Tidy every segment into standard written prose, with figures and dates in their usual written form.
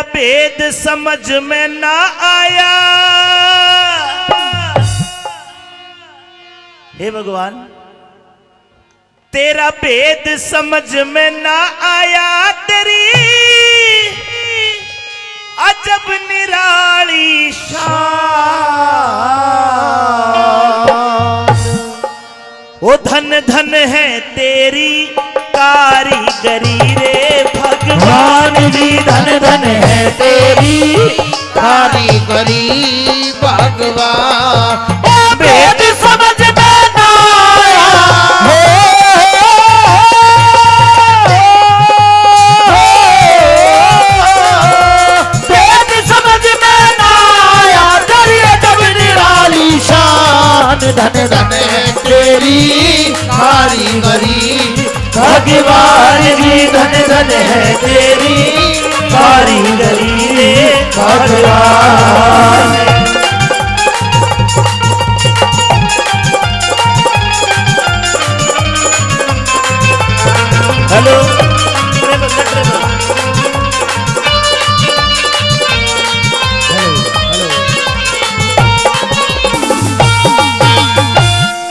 तेरा भेद समझ में ना आया। हे भगवान, तेरा भेद समझ में ना आया, तेरी अजब निराली शान। ओ धन धन है तेरी कारीगरी रे भगवान जी, धन धन है तेरी कारीगरी भगवान। भेद समझ में ना आया, भेद समझ में ना आया, तेरी अजब निराली शान। धन धन है तेरी कारीगरी भगवान जी, धन धन है तेरी कारीगरी रे भगवान। हेलो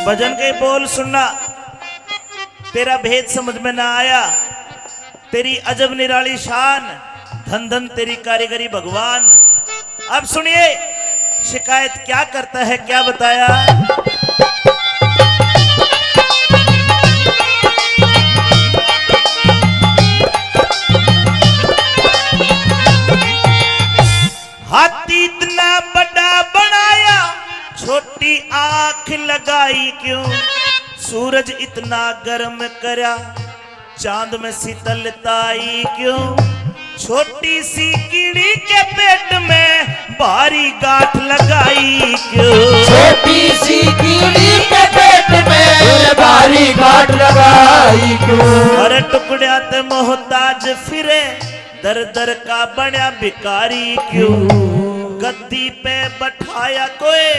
भजन के बोल सुनना। तेरा भेद समझ में ना आया, तेरी अजब निराली शान, धन धन तेरी कारीगरी भगवान। अब सुनिए शिकायत क्या करता है, क्या बताया। हाथी इतना बड़ा बनाया, छोटी आंख लगाई क्यों। सूरज इतना गर्म करा, चांद में शीतलताई क्यों। छोटी सी कीड़ी के पेट में भारी गांठ लगाई क्यों। छोटी सी कीड़ी के पेट में भारी गांठ लगाई क्यों। अरे टुकड़िया ते मोहताज फिरे, दर दर का बड़ा भिखारी क्यों। गद्दी पे बैठाया कोई,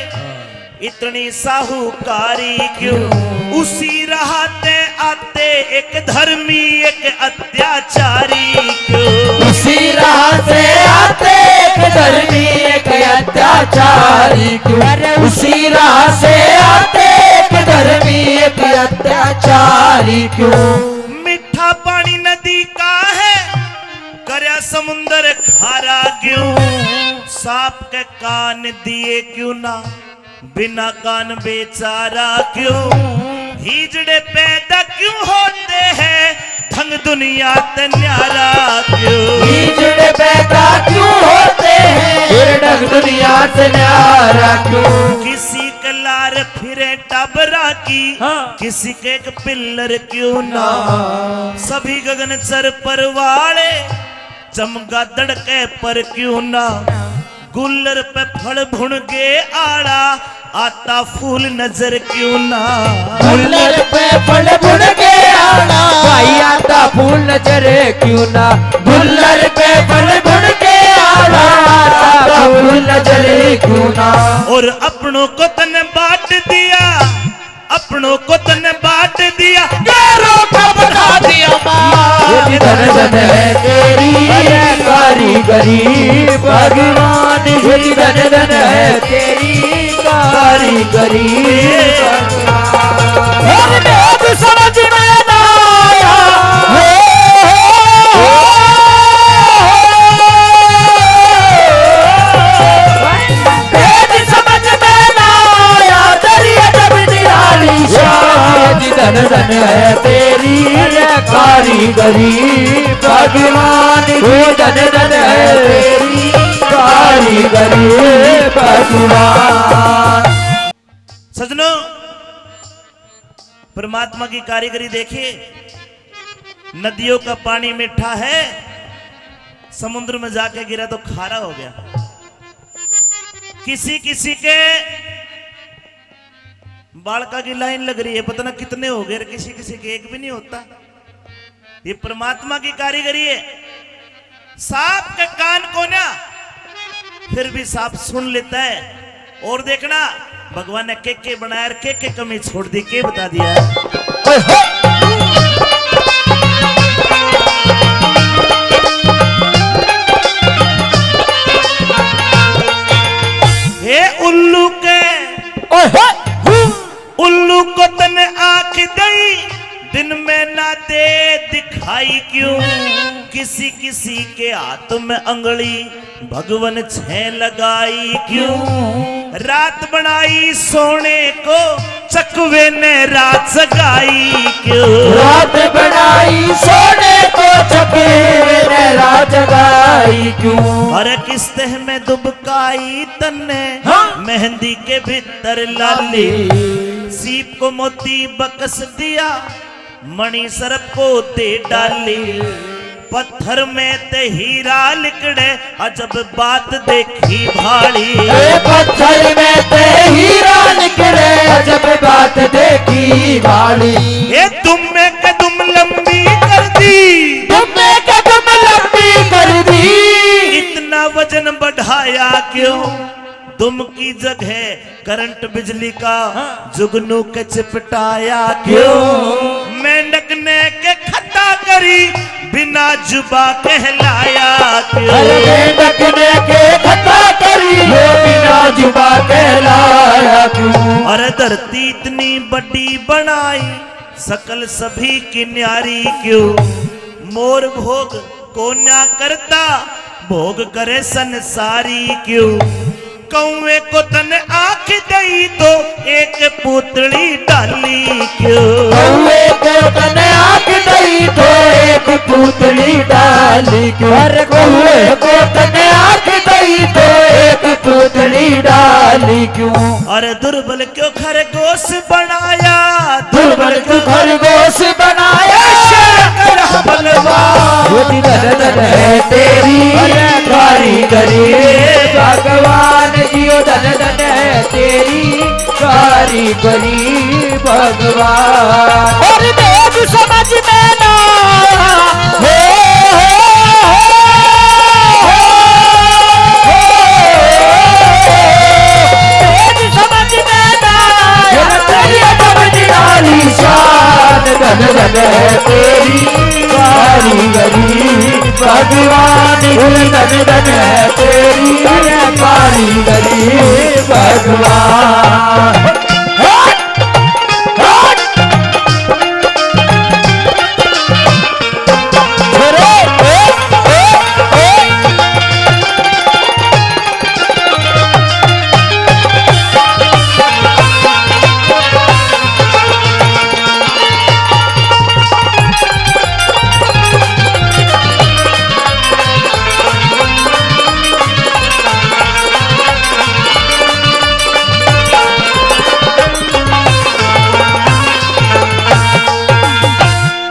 इतनी साहूकारी क्यों। उसी राहते आते एक धर्मी एक अत्याचारी क्यों। उसी राह से आते एक धर्मी एक अत्याचारी क्यों। उसी राह से आते एक धर्मी एक अत्याचारी क्यों। मीठा पानी नदी का है, करया समुंदर खारा क्यों। सांप के कान दिए क्यों ना, बिना कान बेचारा क्यों। हिजड़े पैदा क्यों होते हैं, ढंग दुनिया ते न्यारा क्यों। हिजड़े पैदा क्यों होते हैं, ढंग दुनिया से न्यारा क्यों। किसी के लार फिरे टबरा की, किसी के एक पिल्लर क्यों ना। सभी गगन सर पर वाले, चमगादड़ के पर क्यों ना। गुल्लर पे फल भुन के आड़ा, आता फूल नजर क्यों ना। गुल्लर पे फल भुन के आड़ा, भाई आता फूल नजर क्यों ना। गुल्लर पे फल भुन के आड़ा, आता फूल नजर क्यों ना। और अपनों को तने बांट दिया, अपनों को तने बांट दिया, गैरों को बता दिया मार। धन धन है तेरी कारीगरी भगवान जी, धन धन है तेरी कारीगरी भगवान। भेद समझ में ना आया, भेद समझ में ना आया, तेरी अजब निराली शान। धन धन है तेरी कारीगरी भगवान जी, धन धन है तेरी कारीगरी भगवान। सजनों, परमात्मा की कारीगरी देखिए। नदियों का पानी मीठा है, समुद्र में जाके गिरा तो खारा हो गया। किसी किसी के बालका की लाइन लग रही है, पता ना कितने हो गए, किसी किसी के एक भी नहीं होता। ये परमात्मा की कारीगरी है। सांप के कान को ना, फिर भी सांप सुन लेता है। और देखना भगवान ने के बनाया, के कमी छोड़ दी, के बता दिया। के हाथ में अंगली भगवन छे लगाई क्यों? रात बनाई सोने को चकवे ने रात जगाई क्यों? रात बनाई सोने को चकवे ने रात जगाई क्यों? अरे किस तह में दुबकाई तन्ने हाँ? मेहंदी के भीतर लाली, सीप को मोती बकस दिया मणि सरप को दे डाली, पत्थर में ते हीरा लिकड़े अजब बात देखी भाड़ी। पत्थर में ते हीरा निकले अजब बात देखी भाड़ी। ये तुम में कदम लंबी कर दी, तुमने कदम लंबी कर दी, इतना वजन बढ़ाया क्यों? दुम की जगह करंट बिजली का जुगनू के चिपटाया क्यों? मेंढक ने के खता करी बिना जुबा कहलाया क्यों? अरे मेंढक ने के खता करी बिना जुबा कहलाया क्यों? अरे धरती इतनी बड़ी बनाई सकल सभी की न्यारी क्यों? मोर भोग को ना करता भोग करे संसारी क्यों? कौवे को तन आँख दई तो एक पुतली डाली क्यों? कौवे को तन आँख दई तो एक पुतली डाली क्यों? अरे कौवे को तन आँख दई तो एक पुतली डाली क्यों? अरे दुर्बल क्यों खरगोश बनाया, दुर्बल क्यों खरगोश बनाया? बलवान है तेरी कारीगरी, भगवान जियो धन धन है तेरी कारीगरी भगवान। और देव समझ में ना हो, देव समझ में ना तेरी अजब निराली शान, धन धन है तेरी कारीगरी भगवान, धन धन है तेरी कारीगरी भगवान।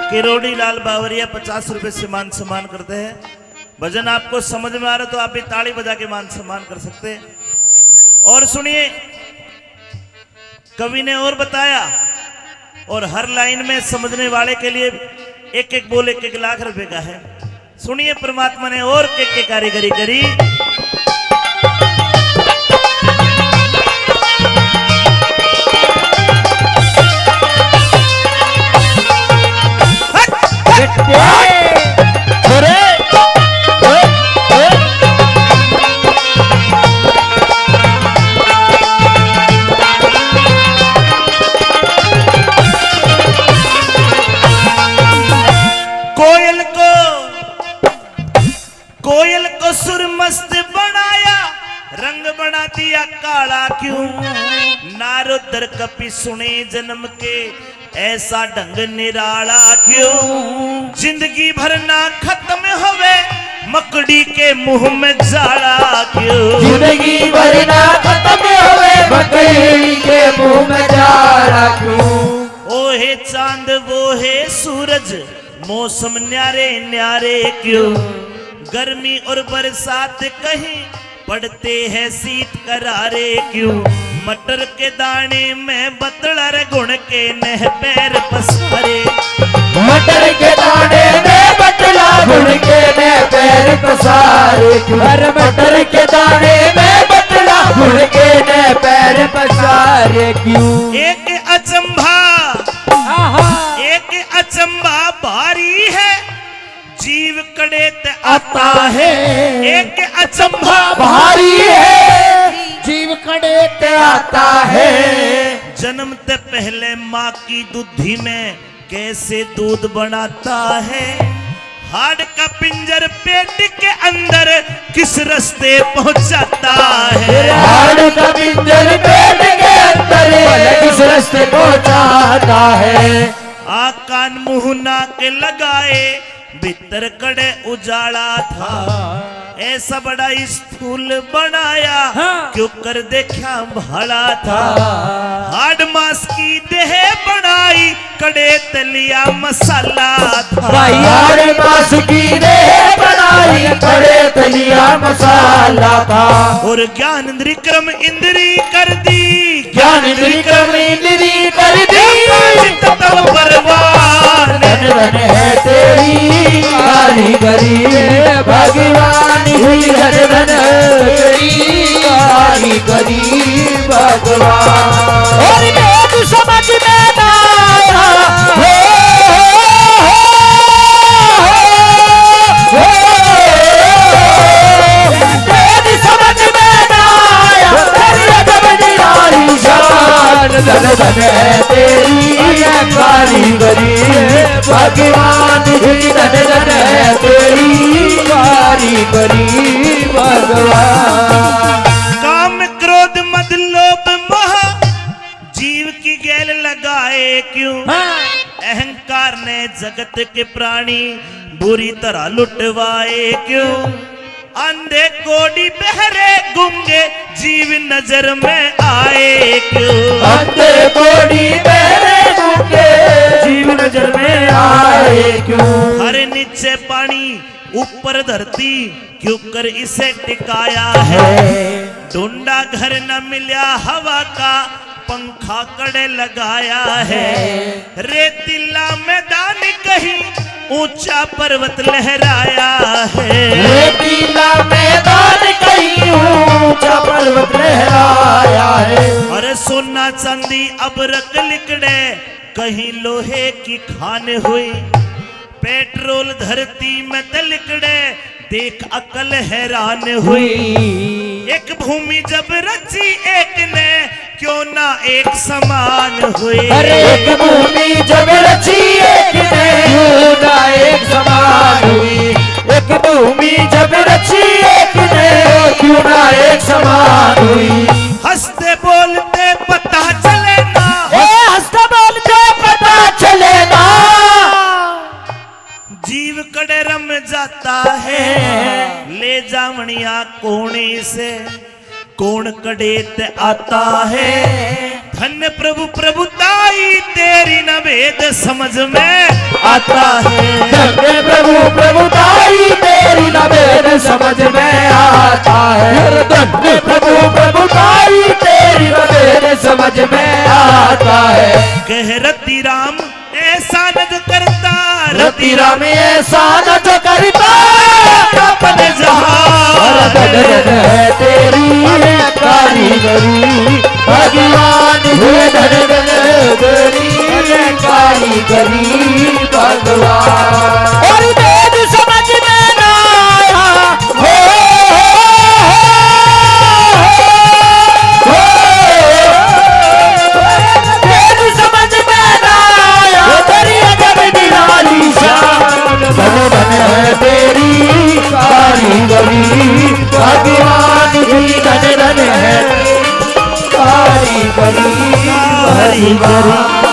किरोड़ी लाल बावरिया 50 रुपए से मान सम्मान करते हैं। भजन आपको समझ में आ रहा तो आप भी ताली बजा के मान सम्मान कर सकते हैं। और सुनिए, कवि ने और बताया, और हर लाइन में समझने वाले के लिए एक एक बोल 1-1 लाख रुपए का है। सुनिए, परमात्मा ने और के कारीगरी करी। कोयल को सुर मस्त बनाया, रंग बना दिया काला क्यों? नारद कपि सुने जन्म के ऐसा ढंग निराला क्यों? जिंदगी भर ना खत्म होवे मकड़ी के मुंह में जाला क्यों? जिंदगी भर ना खत्म होवे मकड़ी के मुंह में जाला क्यों? ओ हे चांद वो है सूरज मौसम न्यारे न्यारे क्यों? गर्मी और बरसात कहीं पड़ते हैं शीत करारे क्यों? मटर के दाने में बतलर गुण के नह पैर पसरे, मटर के दाने में बतला गुण के नह पैर पसारे क्यों? मटर के दाने में बतला गुण के नह पैर पसारे क्यों? एक अचंभा भारी है जीव कड़े ते आता है। एक अचंभा भारी है जीव कड़े ते आता है। जन्म ते पहले माँ की दूधी में कैसे दूध बनाता है? हाड का पिंजर पेट के अंदर किस रास्ते पहुंचाता है। हाड का पिंजर पेट के अंदर किस रास्ते पहुंचाता है। आ कान मुंह नाक लगाए भीतर कड़े उजाला था। ऐसा बड़ा स्थूल बनाया क्यों कर देखा भाड़ा था। हाड मास की देह बनाई कड़े तलिया मसाला था। भाई हाड मास की देह बनाई कड़े तलिया मसाला था। और ज्ञान इंद्रिक्रम इंद्री कर दी। ज्ञान इंद्रिक्रम इंद्री कर दी। तब परवान धन धन है तेरी कारीगरी भगवान हुई। धन धन तेरी कारीगरी भगवान। और मैं समझ में ना आया समझ में ना आया धन धन है तेरी कारीगरी भगवान। धन धन है तेरी कारीगरी भगवान। काम क्रोध मद लोभ मोह जीव की गैल लगाए क्यों। अहंकार ने जगत के प्राणी बुरी तरह लुटवाए क्यों। अंधे कोड़ी बहरे गुंगे जीव नजर में आए क्यों। अंधे कोड़ी बहरे गुंगे जीव नजर में आए क्यों। हर नीचे पानी ऊपर धरती क्यों कर इसे टिकाया है। ढूंढा घर न मिला हवा का पंखा कड़े लगाया है। रेतीला मैदान कहीं ऊंचा पर्वत लहराया है। रेतीला मैदान कहीं ऊंचा पर्वत लहराया है। अरे सोना चांदी अब रख लिकड़े कहीं लोहे की खान हुई। पेट्रोल धरती में तलिकड़े देख अकल हैरान हुई। एक भूमि जब रची एक ने क्यों ना एक समान हुई। अरे एक भूमि जब रची एक ने क्यों ना एक समान हुई। एक भूमि जब रची एक ने क्यों ना एक समान हुई। हंसते बोलते पता चले ना। हंसते बोलते पता चले ना। जीव कड़े रम जाता है ले जावनिया कोणी से। कौन कड़ेत आता है धन्य प्रभु प्रभुताई तेरी न भेद समझ में आता है। धन्य प्रभु प्रभुताई तेरी न भेद समझ में आता है। धन्य प्रभु प्रभुताई तेरी न भेद समझ में आता है। कह रति राम ऐसा न जो करता। रति राम ऐसा न जो करता। अपने जहां धन है तेरी कारीगरी भगवान। हुए धन धन तेरी कारीगरी भगवान। और वेद समझ में ना आया वेद समझ में ना आया तेरी अजब निराली शान। धन धन है तेरी कारीगरी भगवान की। धन धन है कारीगरी भगवान।